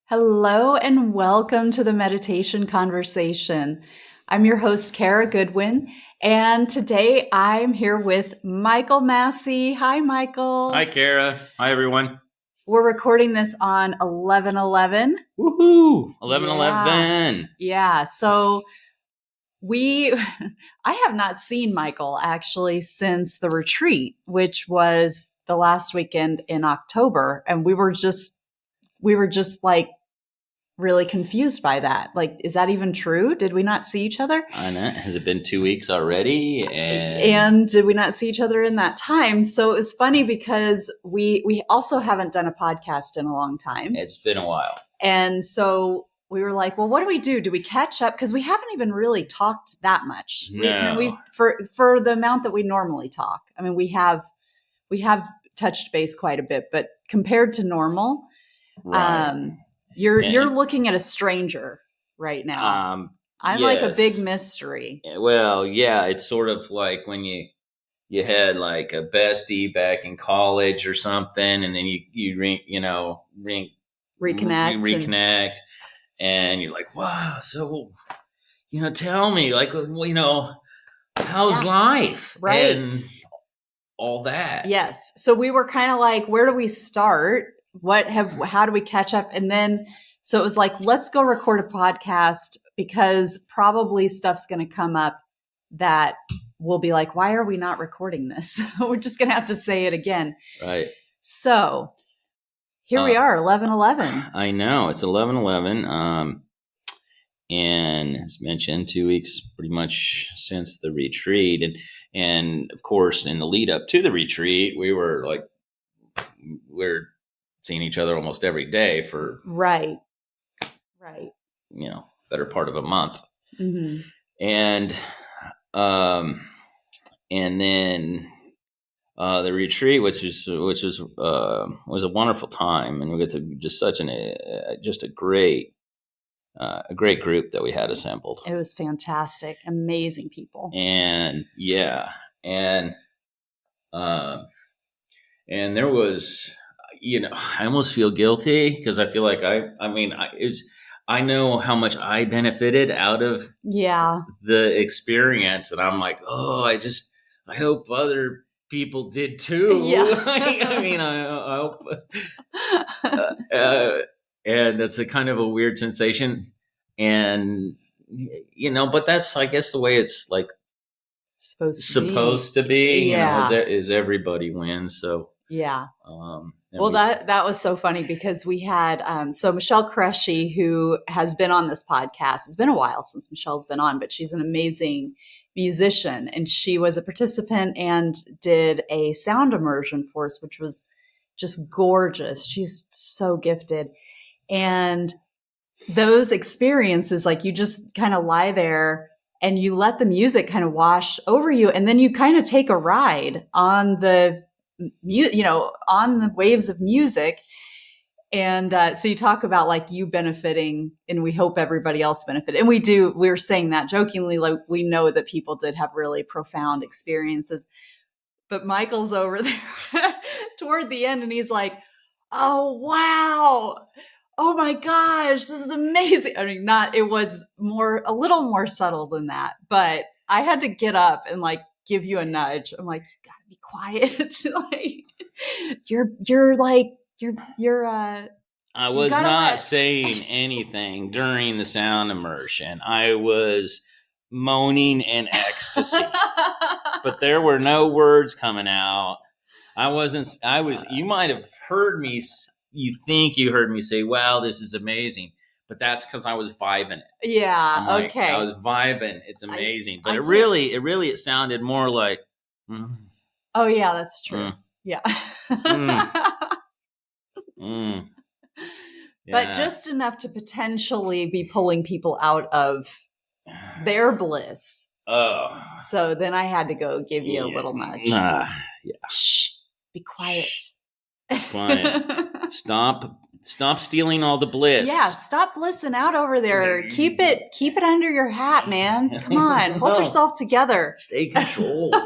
Hello and welcome to the Meditation Conversation. I'm your host, Kara Goodwin, and today I'm here with Michael Massey. Hi, Michael. Hi, Kara. Hi, everyone. We're recording this on 11/11. Woohoo! 11/11. Yeah. So I have not seen Michael actually since the retreat, which was the last weekend in October, and we were just like really confused by that. Like, is that even true? Did we not see each other? I know. Has it been 2 weeks already? And did we not see each other in that time? So it was funny because we also haven't done a podcast in a long time. It's been a while. And so we were like, well, what do we do? Do we catch up? Because we haven't even really talked that much. No. For the amount that we normally talk. I mean, we have touched base quite a bit, but compared to normal, Right. You're looking at a stranger right now. I'm like a big mystery. Well, yeah, it's sort of like when you had like a bestie back in college or something, and then you reconnect, and you're like, wow, so tell me, like, how's life, right? And all that. Yes. So we were kind of like, where do we start? How do we catch up? And then, so it was like, let's go record a podcast because probably stuff's going to come up that we'll be like, why are we not recording this? We're just going to have to say it again. Right. So here we are, 11/11. I know, it's 11/11. And as mentioned, 2 weeks pretty much since the retreat. And of course, in the lead up to the retreat, we're seeing each other almost every day for right, better part of a month. Mm-hmm. And then the retreat, which was a wonderful time, and we got to just a great group that we had assembled. It was fantastic, amazing people, and there was. I almost feel guilty because I feel like I know how much I benefited out of the experience, and I'm like, oh, I hope other people did too. Yeah. I hope. And it's a kind of a weird sensation, and but that's, I guess, the way it's like supposed to be. Yeah. Is everybody wins? So yeah. Well, that was so funny because we had, so Michelle Qureshi, who has been on this podcast. It's been a while since Michelle's been on, but she's an amazing musician, and she was a participant and did a sound immersion for us, which was just gorgeous. She's so gifted. And those experiences, like, you just kind of lie there and you let the music kind of wash over you, and then you kind of take a ride on the on the waves of music. And so you talk about like you benefiting, and we hope everybody else benefited. And we do. We're saying that jokingly, like we know that people did have really profound experiences. But Michael's over there toward the end, and he's like, oh, wow. Oh my gosh, this is amazing. I mean, it was a little more subtle than that, but I had to get up and like give you a nudge. I'm like, you gotta be quiet. Like, I was not saying anything during the sound immersion. I was moaning in ecstasy, but there were no words coming out. You might have heard me. You think you heard me say, wow, this is amazing. But that's because I was vibing it. Yeah. Okay. I was vibing. It's amazing. But it sounded more like. Oh yeah, that's true. Yeah. Yeah. But just enough to potentially be pulling people out of their bliss. Oh. So then I had to go give you a little nudge. Yeah. Shh. Be quiet. Shh. Quiet. Stop stealing all the bliss. Yeah, stop blissing out over there. Keep it under your hat, man. Come on, hold yourself together. Stay controlled.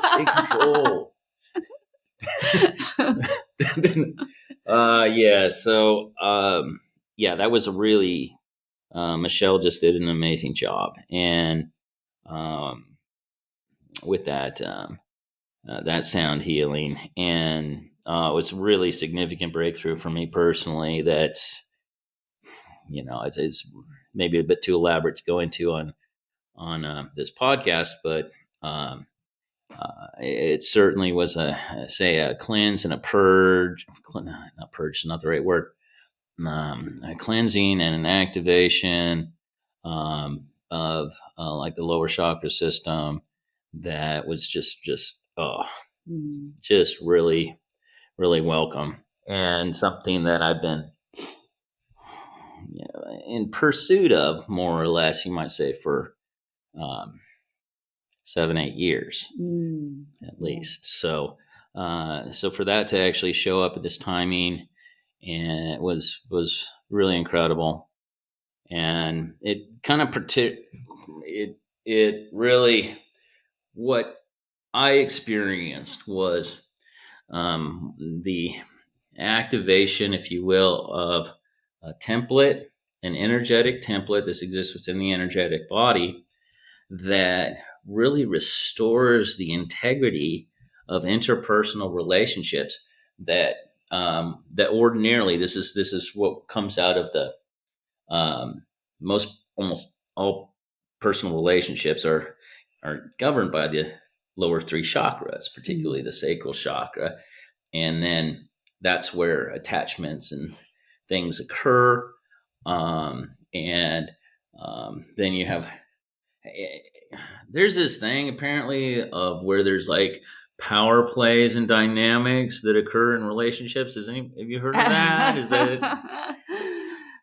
Yeah. So yeah, that was a really, Michelle just did an amazing job. And with that, that sound healing. And it was a really significant breakthrough for me personally that, it's maybe a bit too elaborate to go into on this podcast, but it certainly was a cleanse and a purge. Not purge is not the right word. A cleansing and an activation of like the lower chakra system that was just really, really welcome, and something that I've been in pursuit of, more or less, you might say, for 7-8 years at least. So for that to actually show up at this timing, and it was really incredible. And it kind of it really, what I experienced was the activation, if you will, of a template, an energetic template. This exists within the energetic body that really restores the integrity of interpersonal relationships that that ordinarily, this is what comes out of the almost all personal relationships are governed by the lower 3 chakras, particularly the sacral chakra. And then that's where attachments and things occur. And then you have, there's this thing apparently of where there's like power plays and dynamics that occur in relationships. Have you heard of that? Is that?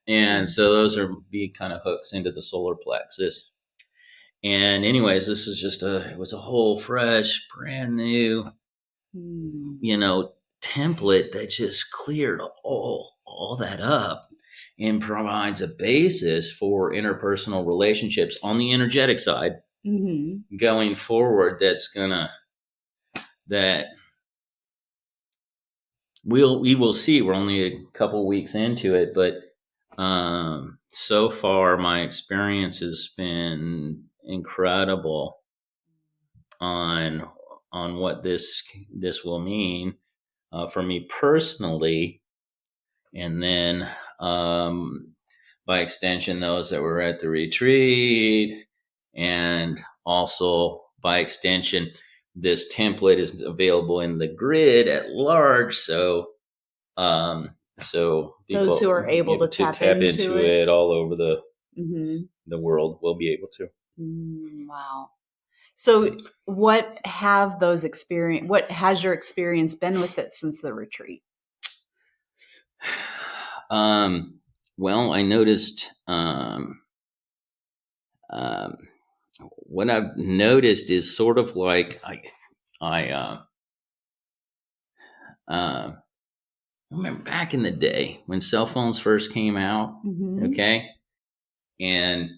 And so those are kind of hooks into the solar plexus. And anyways, this was it was a whole fresh, brand new, template that just cleared all that up and provides a basis for interpersonal relationships on the energetic side going forward. That we will see. We're only a couple weeks into it, but so far my experience has been incredible on what this will mean for me personally, and then by extension those that were at the retreat, and also by extension this template is available in the grid at large. So those who are able to tap into it all over the world will be able to. Wow. So what has your experience been with it since the retreat? Well, I noticed, what I've noticed is sort of like, I remember back in the day when cell phones first came out, okay? And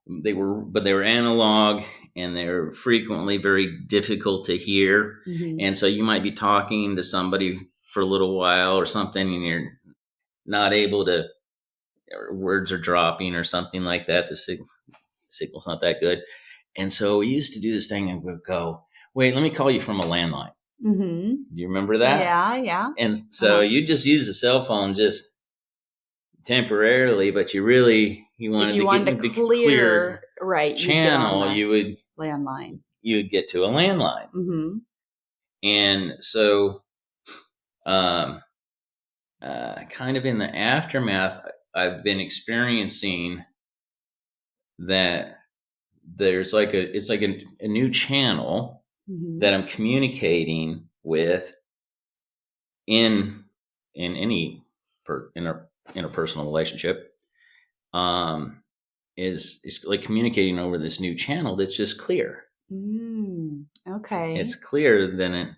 they were analog, and they're frequently very difficult to hear. And so you might be talking to somebody for a little while or something, and you're not able to, or words are dropping or something like that. The signal's not that good. And so we used to do this thing and we'd go, wait, let me call you from a landline. Do you remember that? Yeah. And so you just use a cell phone just temporarily, but you wanted to get a clear right channel, you would landline. You would get to a landline. And so kind of in the aftermath, I've been experiencing that there's it's like a new channel that I'm communicating with in any interpersonal relationship, is like communicating over this new channel that's just clear. Okay. It's clearer than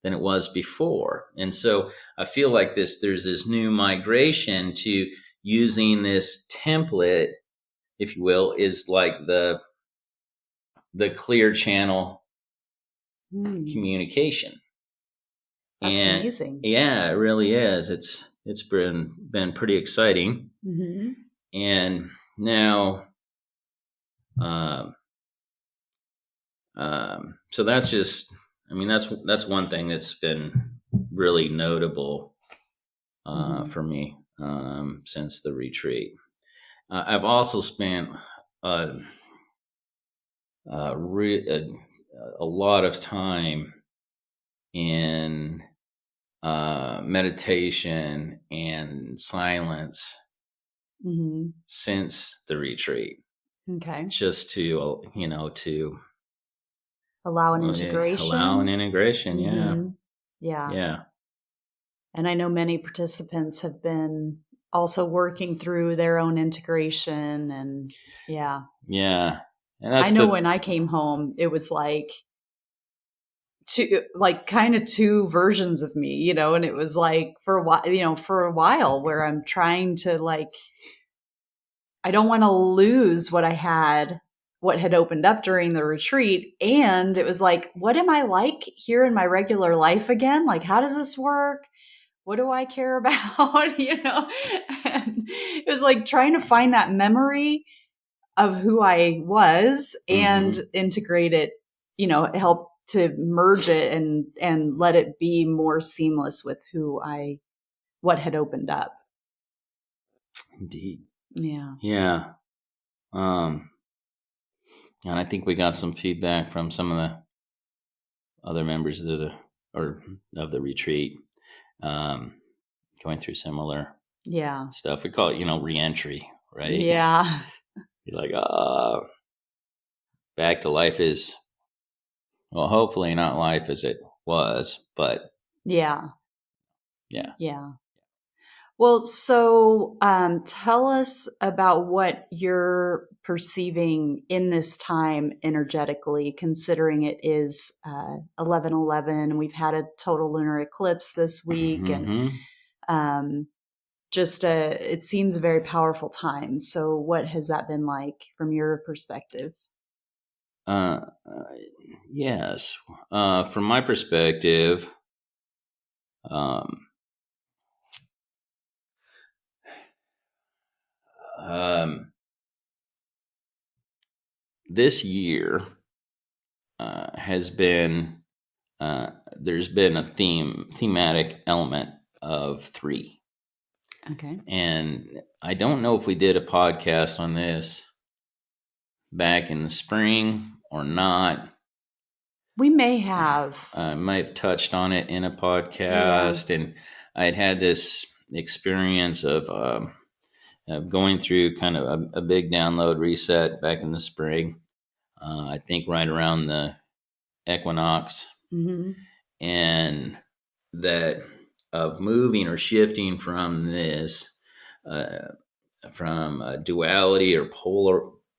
it was before. And so I feel like there's this new migration to using this template, if you will, is like the clear channel communication. That's amazing. Yeah, it really is. It's it's been pretty exciting. Mm-hmm. And now, so that's just, I mean, that's one thing that's been really notable for me since the retreat. I've also spent a lot of time in meditation and silence since the retreat. Okay. Just to, to allow an integration. Allow an integration, Yeah. Yeah. And I know many participants have been also working through their own integration, and Yeah. And I know when I came home, it was like kind of two versions of me, and it was like for a while where I'm trying to I don't want to lose what had opened up during the retreat. And it was like, what am I like here in my regular life again? Like, how does this work? What do I care about? And it was like trying to find that memory of who I was and integrate it, help to merge it and let it be more seamless with what had opened up. Indeed. Yeah. Yeah. And I think we got some feedback from some of the other members of the retreat, going through similar stuff. We call it, re-entry, right? Yeah. You're like, back to life is, well, hopefully not life as it was, but yeah. Well, so tell us about what you're perceiving in this time energetically, considering it is 11/11. We've had a total lunar eclipse this week, and it seems a very powerful time. So what has that been like from your perspective? Yes. From my perspective, this year has been, there's been a thematic element of 3. Okay. And I don't know if we did a podcast on this back in the spring or not. We may have. I might have touched on it in a podcast. Yeah. And I had this experience of going through kind of a big download reset back in the spring. I think right around the equinox. And that of moving or shifting from this, from duality or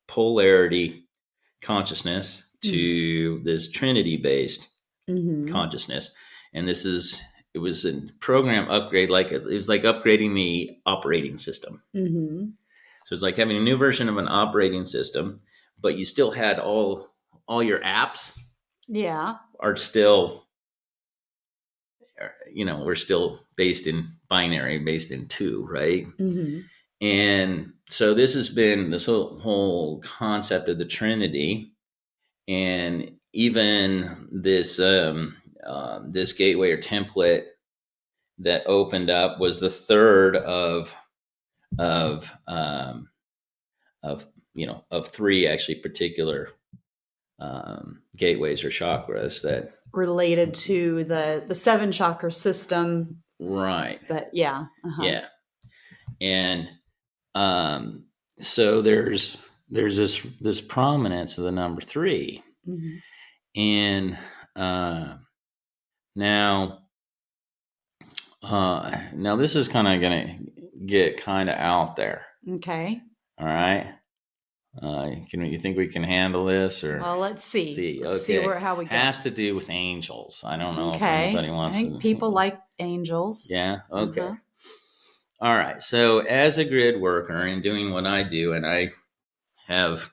polarity consciousness to this Trinity-based consciousness. And it was a program upgrade, it was like upgrading the operating system. So it's like having a new version of an operating system, but you still had all your apps. Yeah. Are still, we're still based in binary, based in 2, right? And so this has been this whole concept of the Trinity, and even this this gateway or template that opened up was the third of 3 actually particular gateways or chakras that related to the 7 chakra system, right? But yeah. Yeah. And so there's this prominence of the number 3, and now this is kind of going to get kind of out there. Okay. All right. You think we can handle this, or? Well, let's see. Let's see how we go. Has to do with angels. I don't know if anybody wants. I think people like angels. Yeah. Okay. All right. So as a grid worker and doing what I do, and I have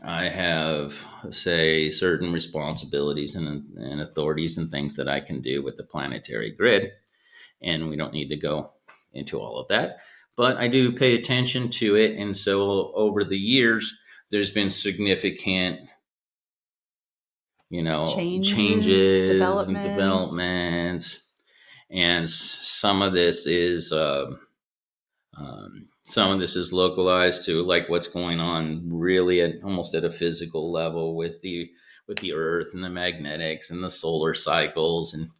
I have, say, certain responsibilities and authorities and things that I can do with the planetary grid. And we don't need to go into all of that. But I do pay attention to it. And so over the years, there's been significant, changes and developments. And some of this is localized to like what's going on really almost at a physical level with the Earth and the magnetics and the solar cycles and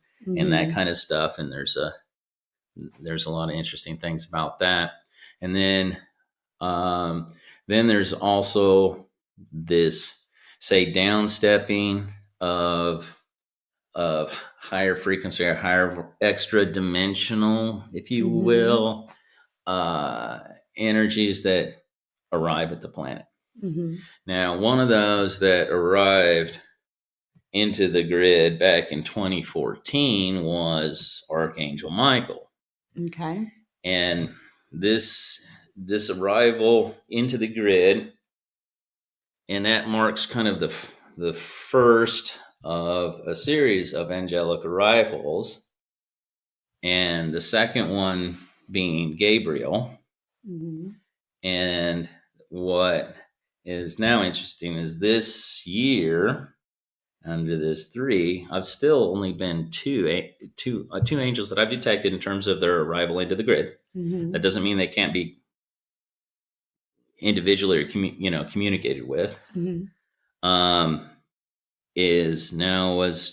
that kind of stuff. And there's a lot of interesting things about that. And then there's also this, say, downstepping of higher frequency or higher extra dimensional, if you will, energies that arrive at the planet. Now, one of those that arrived into the grid back in 2014 was Archangel Michael. Okay. And this arrival into the grid, and that marks kind of the first of a series of angelic arrivals, and the second one being Gabriel. And what is now interesting is this year, under this 3, I've still only been two angels that I've detected in terms of their arrival into the grid. That doesn't mean they can't be individually or communicated with. Was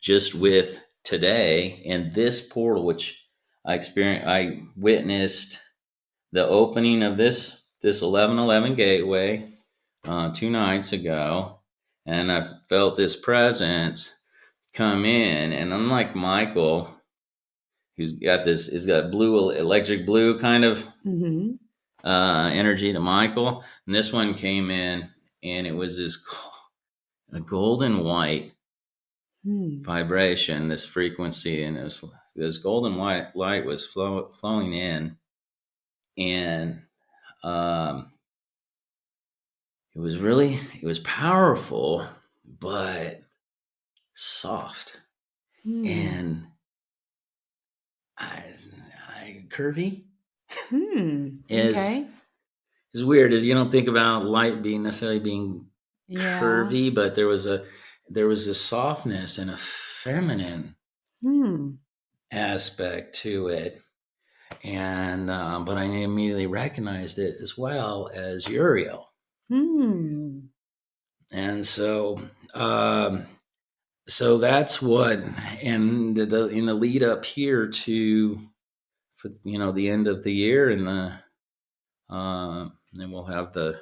just with today and this portal, which I witnessed the opening of this 1111 gateway 2 nights ago. And I felt this presence come in, and unlike Michael, he's got blue, electric blue kind of energy to Michael, and this one came in, and it was a golden white vibration, this frequency, and this golden white light was flowing in, and it was powerful, but soft and curvy. Okay. It's weird, as you don't think about light being necessarily being curvy, but there was a softness and a feminine aspect to it, and but I immediately recognized it as well as Uriel. And so that's what, and in the lead up here to, for the end of the year, and then we'll have the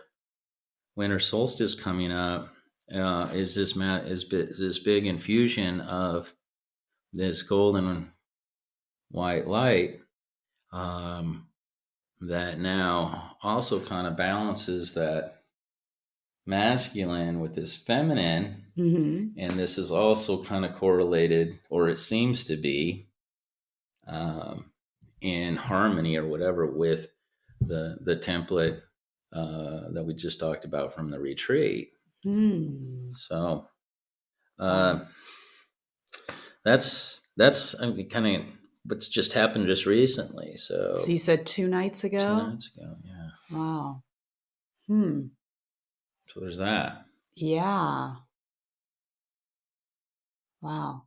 winter solstice coming up. Is this big infusion of this golden white light that now also kind of balances that masculine with this feminine, and this is also kind of correlated, or it seems to be, in harmony or whatever with the template that we just talked about from the retreat. So that's kind of what's just happened just recently. So you said 2 nights ago? 2 nights ago, yeah. Wow. So there's that. Yeah. Wow.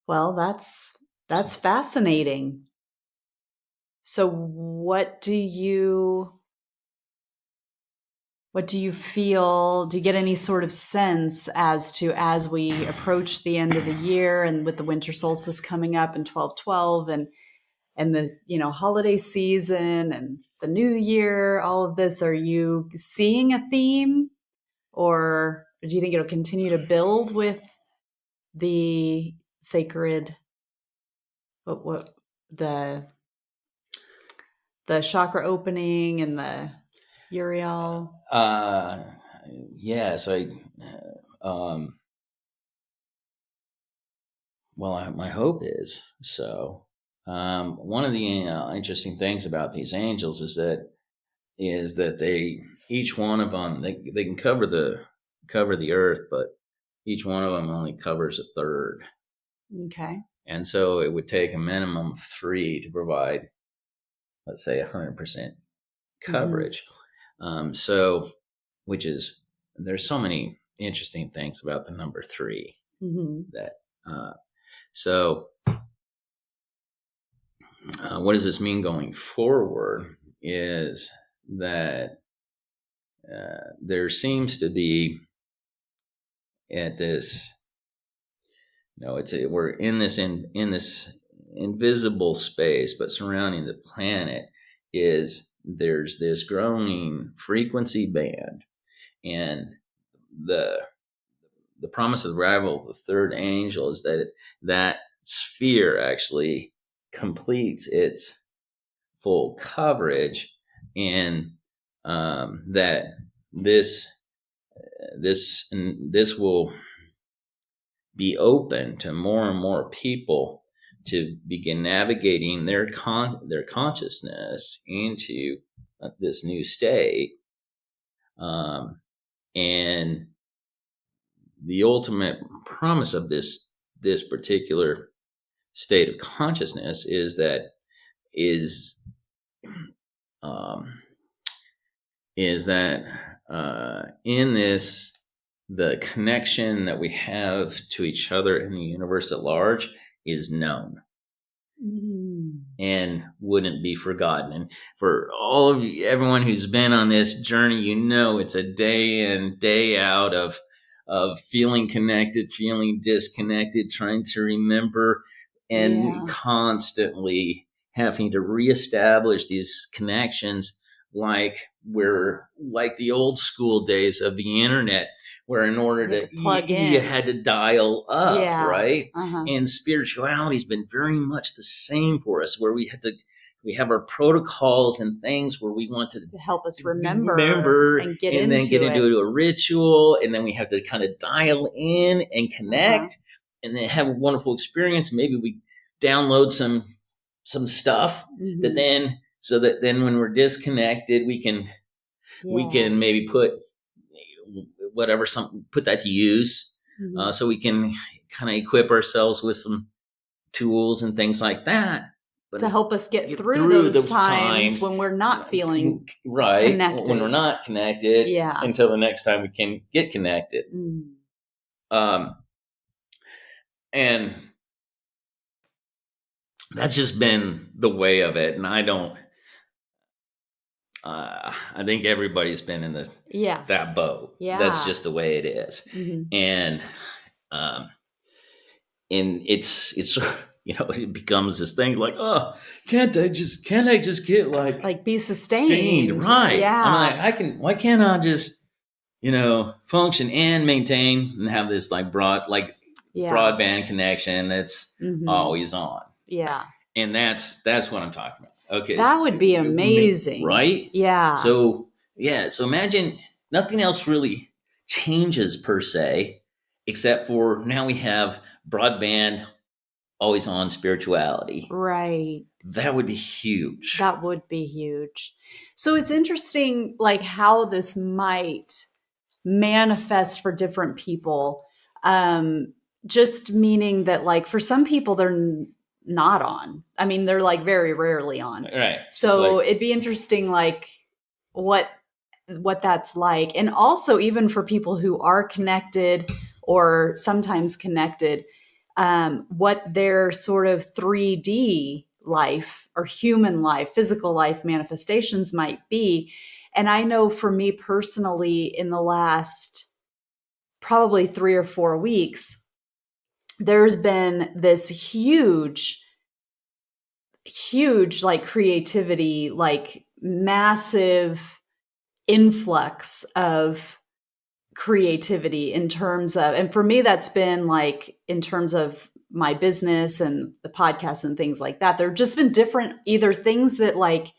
Well, that's fascinating. So what do you feel? Do you get any sort of sense as we approach the end of the year, and with the winter solstice coming up in 12/12 and the holiday season and the new year, all of this, are you seeing a theme, or do you think it'll continue to build with the sacred, what the chakra opening and the Uriel? Yes, my hope is so. One of the interesting things about these angels is that each one of them, they can cover the earth, but each one of them only covers a third. Okay. And so it would take a minimum of 3 to provide, let's say, 100% coverage. So, which is, there's so many interesting things about the number 3 that, so what does this mean going forward is that there seems to be at this, we're in this invisible space, but surrounding the planet there's this growing frequency band, and the promise of the arrival of the third angel is that sphere actually completes its full coverage, and that this will be open to more and more people to begin navigating their consciousness into this new state, and the ultimate promise of this particular state of consciousness is that in this, the connection that we have to each other in the universe at large is known and wouldn't be forgotten. And for all of you, everyone who's been on this journey, it's a day in, day out of feeling connected, feeling disconnected, trying to remember, and constantly having to reestablish these connections, like the old school days of the internet, where in order to plug in, you had to dial up, right? And spirituality's been very much the same for us, where we have our protocols and things where we want to help us remember and get into a ritual, and then we have to kind of dial in and connect, and then have a wonderful experience. Maybe we download some stuff that then when we're disconnected, we can maybe put put that to use, so we can kind of equip ourselves with some tools and things like that, to help us get through those times when we're not feeling connected, when we're not connected, until the next time we can get connected. And that's just been the way of it. And I think everybody's been in that boat. That's just the way it is. And it's it becomes this thing like, oh, can't I just get like be sustained, right? I'm like, why can't I just function and maintain and have this broadband connection that's always on? And that's what I'm talking about. Okay, that would be amazing, right? So imagine nothing else really changes per se, except for now we have broadband, always on spirituality. Right. That would be huge. So it's interesting, like, how this might manifest for different people. Just meaning that, like, for some people, they're not on. I mean, they're like very rarely on. Right. So it'd be interesting, like, what that's like. And also, even for people who are connected or sometimes connected, what their sort of 3D life or human life, physical life manifestations might be. And I know for me personally, in the last probably 3 or 4 weeks, there's been this huge, like, creativity, like massive influx of creativity in terms of, and for me, that's been like in terms of my business and the podcast and things like that. There've just been different, either things that, like,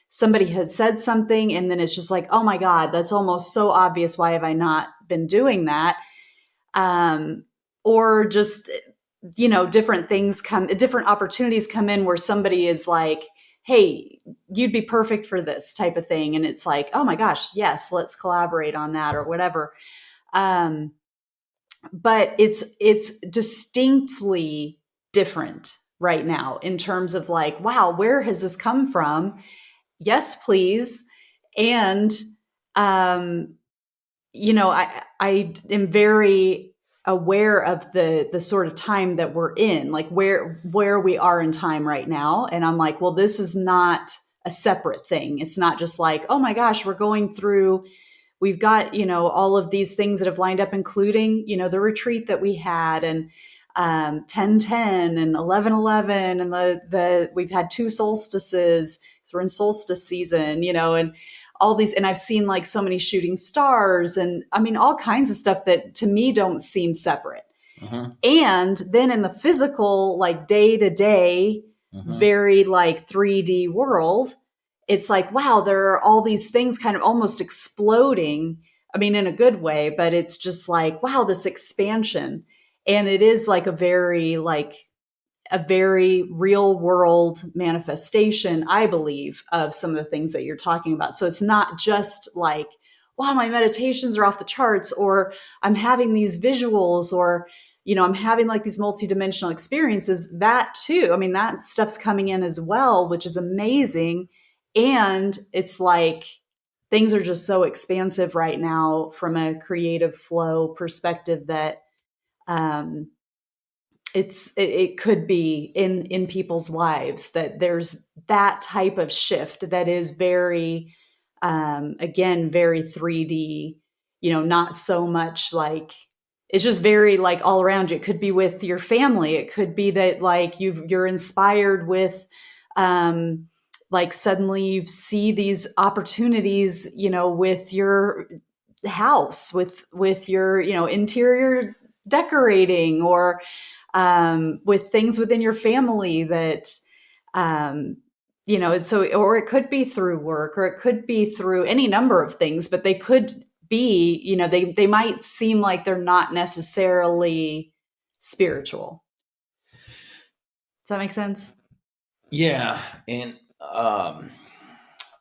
somebody has said something and then it's just like, oh my God, that's almost so obvious. Why have I not been doing that? Or just, different opportunities come in where somebody is like, hey, you'd be perfect for this type of thing. And it's like, oh my gosh, yes, let's collaborate on that or whatever. But it's distinctly different right now in terms of like, wow, where has this come from? Yes, please. And, you know, I am very aware of the sort of time that we're in, like where we are in time right now. And I'm like, well, this is not a separate thing. It's not just like, oh my gosh, we're going through, we've got, you know, all of these things that have lined up, including, you know, the retreat that we had, and 10/10 and 11/11, and the we've had 2 solstices, so we're in solstice season, you know, and all these, and I've seen like so many shooting stars, and I mean all kinds of stuff that to me don't seem separate. And then in the physical, like day to day, very like 3D world, it's like, wow, there are all these things kind of almost exploding. I mean, in a good way, but it's just like, wow, this expansion. And it is like a very real world manifestation, I believe, of some of the things that you're talking about. So it's not just like, wow, my meditations are off the charts, or I'm having these visuals, or, you know, I'm having like these multidimensional experiences. That too, I mean, that stuff's coming in as well, which is amazing. And it's like things are just so expansive right now from a creative flow perspective that it could be in people's lives, that there's that type of shift that is very again very 3D, you know, not so much like, it's just very like all around you. It could be with your family, it could be that like you're inspired with like suddenly you see these opportunities, you know, with your house, with your, you know, interior decorating, or with things within your family that, you know, so, or it could be through work, or it could be through any number of things, but they could be, you know, they might seem like they're not necessarily spiritual. Does that make sense? Yeah. And,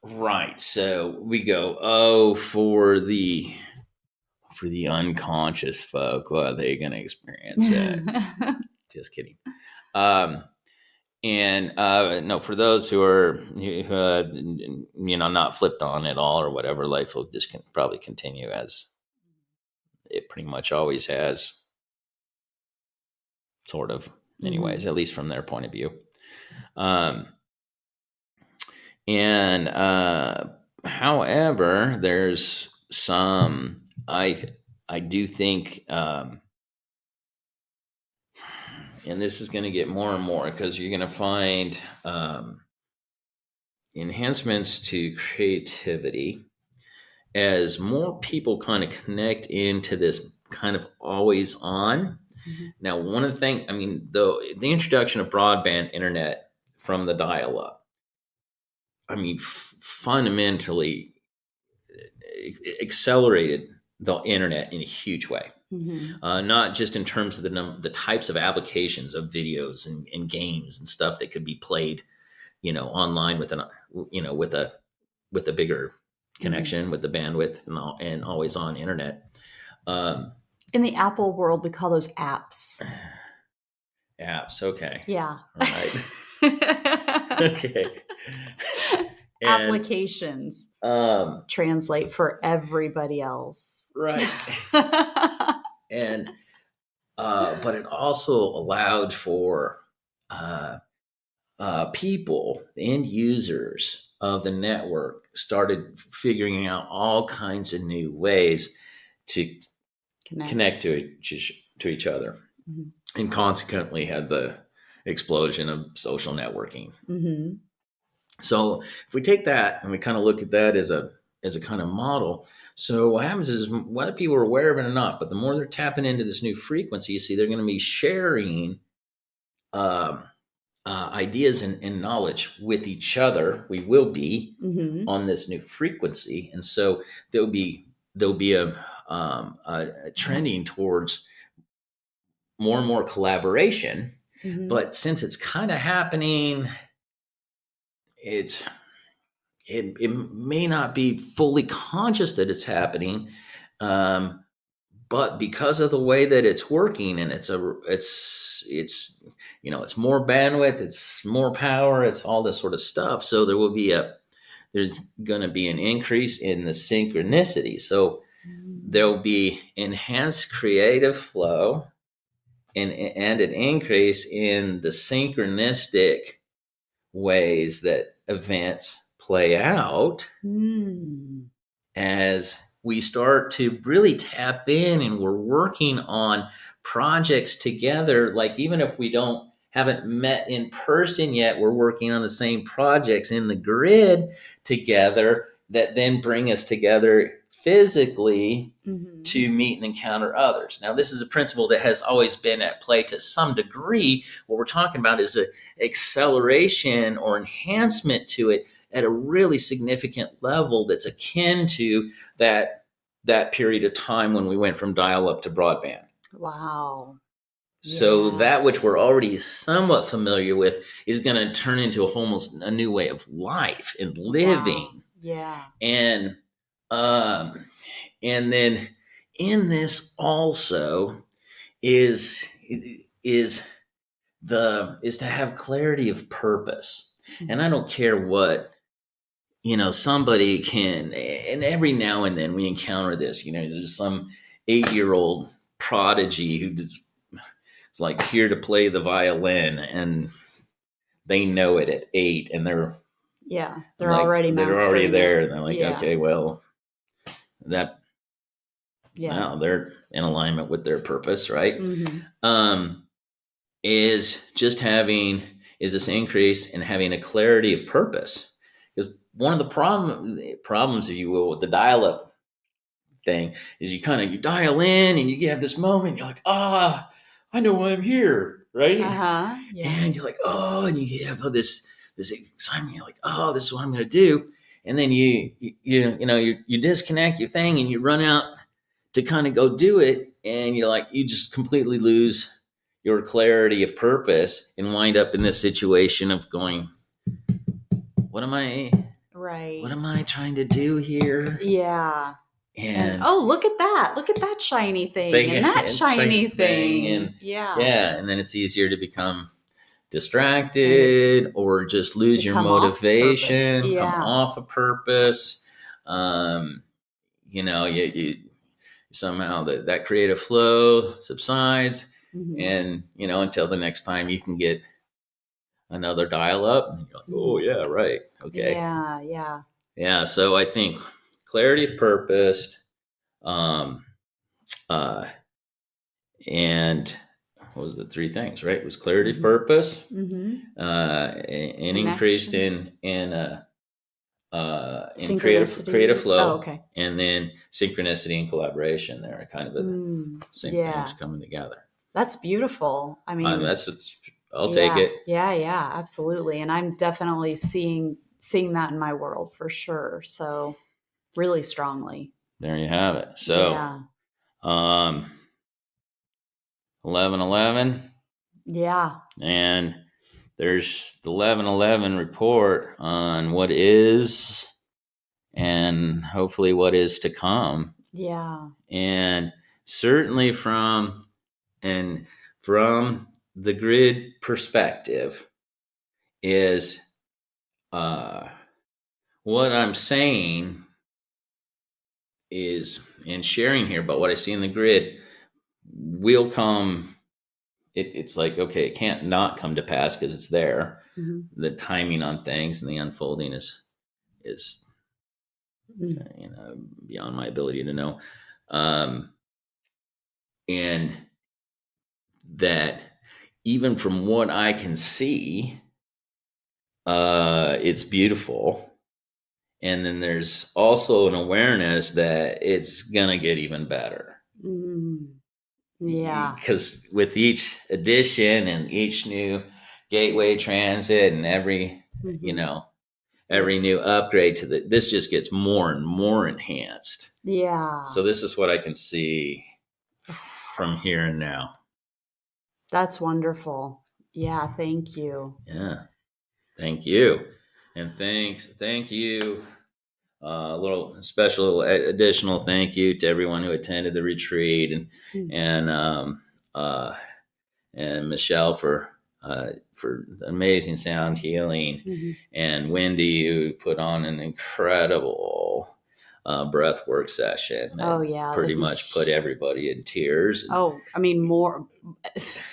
right. So we go, for the unconscious folk, well, they're going to experience that. Just kidding. And no, for those who are, you know, not flipped on at all or whatever, life will just probably continue as it pretty much always has, sort of, anyways, at least from their point of view. However, there's some, I do think, and this is going to get more and more, because you're going to find enhancements to creativity as more people kind of connect into this kind of always on. Now, one of the things, I mean, the introduction of broadband internet from the dial-up, I mean, fundamentally accelerated the internet in a huge way. Not just in terms of the types of applications of videos and games and stuff that could be played, you know, online with a bigger connection with the bandwidth and always on internet. In the Apple world, we call those apps. Apps, okay. Yeah. All right. Okay. Applications translate for everybody else. Right. And but it also allowed for people, end users of the network, started figuring out all kinds of new ways to connect to each other, and consequently had the explosion of social networking. So if we take that and we kind of look at that as a kind of model, so what happens is, whether people are aware of it or not, but the more they're tapping into this new frequency, you see they're going to be sharing ideas and knowledge with each other. We will be on this new frequency, and so there'll be a trending towards more and more collaboration. But since it's kind of happening it may not be fully conscious that it's happening, but because of the way that it's working, and it's more bandwidth, it's more power, it's all this sort of stuff. So there's going to be an increase in the synchronicity. So there'll be enhanced creative flow and an increase in the synchronistic ways that events play out as we start to really tap in, and we're working on projects together. Like, even if we haven't met in person yet, we're working on the same projects in the grid together that then bring us together physically to meet and encounter others. Now, this is a principle that has always been at play to some degree. What we're talking about is an acceleration or enhancement to it at a really significant level that's akin to that period of time when we went from dial-up to broadband. Wow. So that which we're already somewhat familiar with is going to turn into almost a new way of life and living. Wow. Yeah. And then in this also is to have clarity of purpose. And I don't care what, somebody can, and every now and then we encounter this, there's some 8-year-old prodigy who is like here to play the violin, and they know it at 8, and they're like, already there, and they're like, okay, well, that now they're in alignment with their purpose, right? Is this increase in having a clarity of purpose. Because one of the problems, if you will, with the dial-up thing is you dial in and you have this moment, you're like, I know why I'm here, right? And you're like, and you have this excitement, you're like, this is what I'm going to do. And then you disconnect your thing and you run out to go do it, and you just completely lose your clarity of purpose and wind up in this situation of going, what am I trying to do here? Yeah. And look at that shiny thing and that shiny thing. And and then it's easier to become distracted or just lose your motivation, come off of purpose. You somehow that creative flow subsides, and until the next time you can get another dial up, and you're like, oh yeah, right, okay, yeah. So I think clarity of purpose, and what was the 3 things, right? It was clarity of purpose, an increase in creative flow, and then synchronicity and collaboration. They're kind of the same things coming together. That's beautiful. I mean, I'll take it. Yeah, absolutely. And I'm definitely seeing that in my world for sure. So really strongly. There you have it. So 1111. Yeah. And there's the 1111 report on what is and hopefully what is to come. Yeah. And certainly from the grid perspective is what I'm saying is, and sharing here about what I see in the grid will come. It's like, okay, it can't not come to pass because it's there. The timing on things and the unfolding is beyond my ability to know. And that even from what I can see, it's beautiful. And then there's also an awareness that it's going to get even better. Yeah. Because with each addition and each new gateway transit and every new upgrade to this just gets more and more enhanced. Yeah. So this is what I can see from here and now. That's wonderful. Yeah. Thank you. Yeah. Thank you. And thank you. A little special additional thank you to everyone who attended the retreat, and Michelle for amazing sound healing, and Wendy, who put on an incredible breath work session that pretty much put everybody in tears. I mean, more,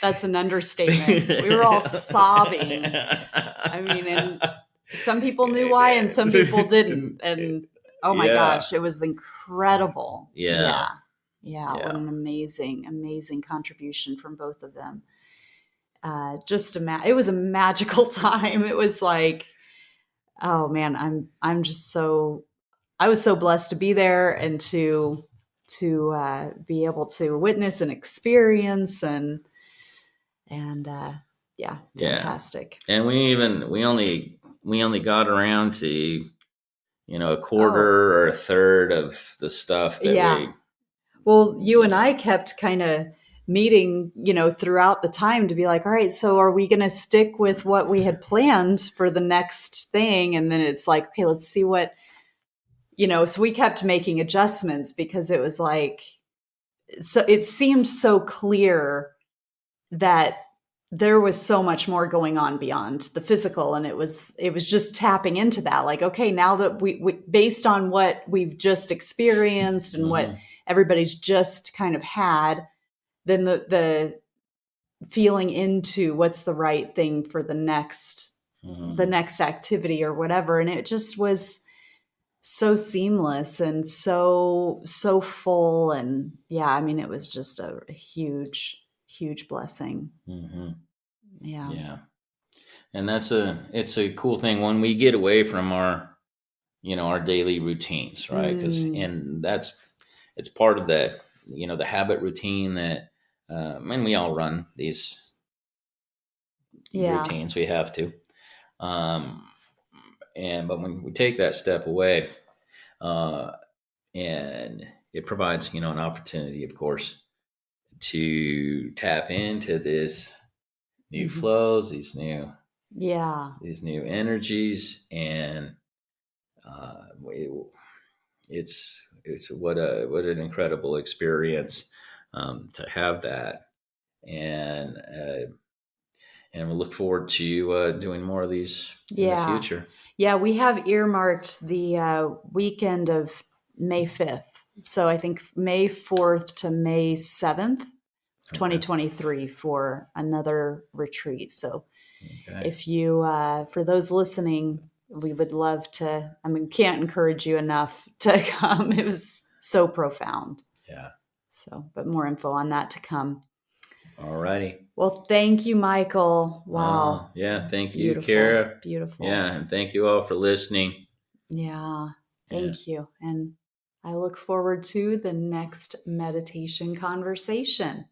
that's an understatement. We were all sobbing. I mean, and some people knew why and some people didn't. And oh my gosh, it was incredible. Yeah. What an amazing contribution from both of them. It was a magical time. It was like, oh man, I was so blessed to be there and to be able to witness and experience and fantastic. And we only got around to, a quarter or a third of the stuff that well, you and I kept kind of meeting, throughout the time to be like, all right, so are we going to stick with what we had planned for the next thing? And then it's like, okay, let's see what, so we kept making adjustments because it was like, so it seemed so clear that there was so much more going on beyond the physical. And it was just tapping into that. Like, okay, now that we based on what we've just experienced and what everybody's just kind of had, then the feeling into what's the right thing for the next activity or whatever. And it just was so seamless and so full. And it was just a huge blessing. Yeah. And it's a cool thing when we get away from our daily routines, right? It's part of that, the habit routine that, and we all run these routines, we have to. But when we take that step away, and it provides, an opportunity, of course, to tap into this new flows, these new energies, and it's what an incredible experience to have that, and we look forward to doing more of these in the future. Yeah, we have earmarked the weekend of May 5th. So I think May 4th to May 7th, 2023 for another retreat. So if you, for those listening, we would love to, can't encourage you enough to come. It was so profound. Yeah. So, but more info on that to come. All righty. Well, thank you, Michael. Wow. Thank you, Kara. Beautiful. Yeah, and thank you all for listening. Yeah, thank you. And I look forward to the next meditation conversation.